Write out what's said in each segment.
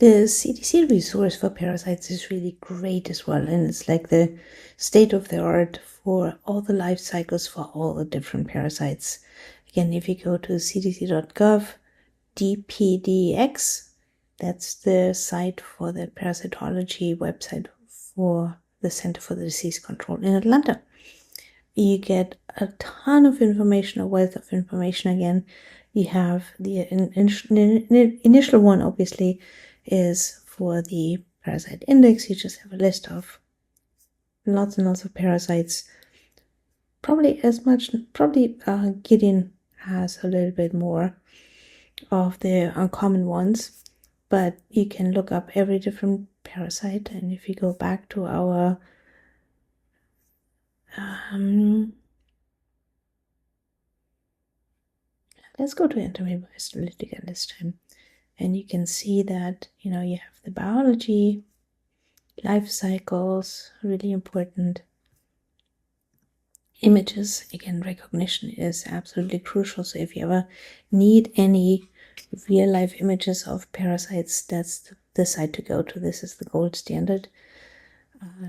The CDC resource for parasites is really great as well, and it's like the state of the art for all the life cycles for all the different parasites. Again, if you go to cdc.gov, DPDx, that's the site for the parasitology website for the Center for the Disease Control in Atlanta. You get a ton of information, a wealth of information. Again, you have the initial one, obviously, is for the parasite index. You just have a list of lots and lots of parasites. Probably Gideon has a little bit more of the uncommon ones, but you can look up every different parasite. And if you go back to our let's go to Anatomy Histolytica this time. And you can see that, you have the biology, life cycles, really important. Images, again, recognition is absolutely crucial. So if you ever need any real life images of parasites, that's the site to go to. This is the gold standard.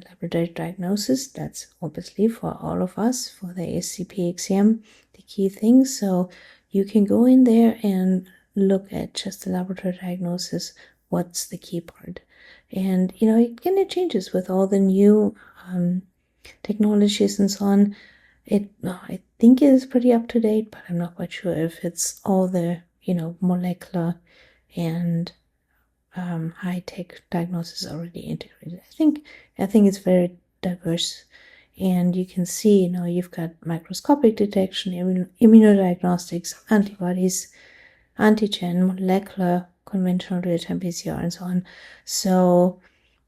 Laboratory diagnosis, that's obviously for all of us, for the ASCP exam, the key things. So you can go in there and look at just the laboratory diagnosis, what's the key part. And, it changes with all the new technologies and so on. I think it is pretty up to date, but I'm not quite sure if it's all the, molecular and high-tech diagnosis already integrated. I think it's very diverse, and you can see, you've got microscopic detection, immunodiagnostics, antibodies, antigen, molecular, conventional real-time PCR, and so on. So,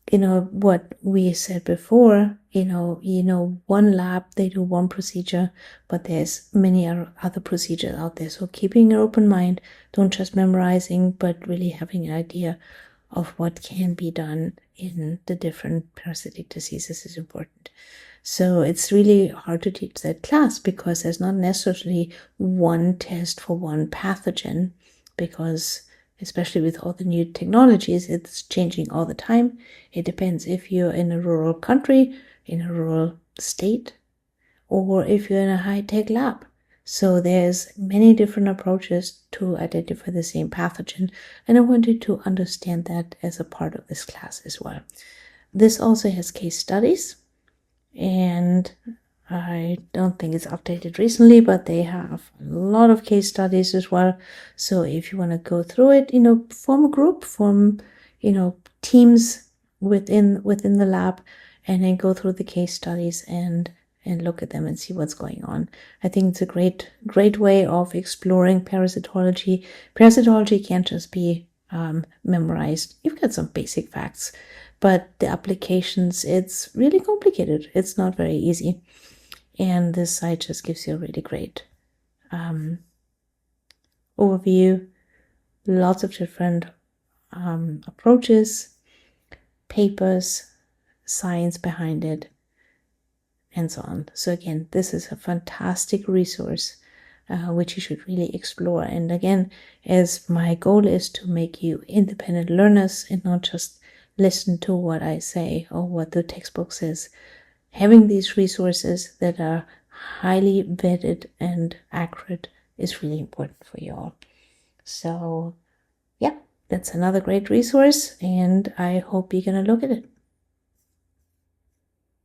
what we said before, one lab, they do one procedure, but there's many other procedures out there. So keeping an open mind, don't just memorizing, but really having an idea of what can be done in the different parasitic diseases is important. So it's really hard to teach that class because there's not necessarily one test for one pathogen, because especially with all the new technologies, it's changing all the time. It depends if you're in a rural country, in a rural state, or if you're in a high-tech lab. So there's many different approaches to identify the same pathogen, and I wanted to understand that as a part of this class as well. This also has case studies, and I don't think it's updated recently, but they have a lot of case studies as well. So if you want to go through it, form a group, form, teams within the lab, and then go through the case studies and look at them and see what's going on. I think it's a great way of exploring parasitology. Parasitology can't just be memorized. You've got some basic facts, but the applications, it's really complicated. It's not very easy. And this site just gives you a really great overview, lots of different approaches, papers, science behind it, and so on. So again, this is a fantastic resource which you should really explore. And again, as my goal is to make you independent learners and not just listen to what I say or what the textbook says, having these resources that are highly vetted and accurate is really important for you all. So yeah, that's another great resource, and I hope you're going to look at it.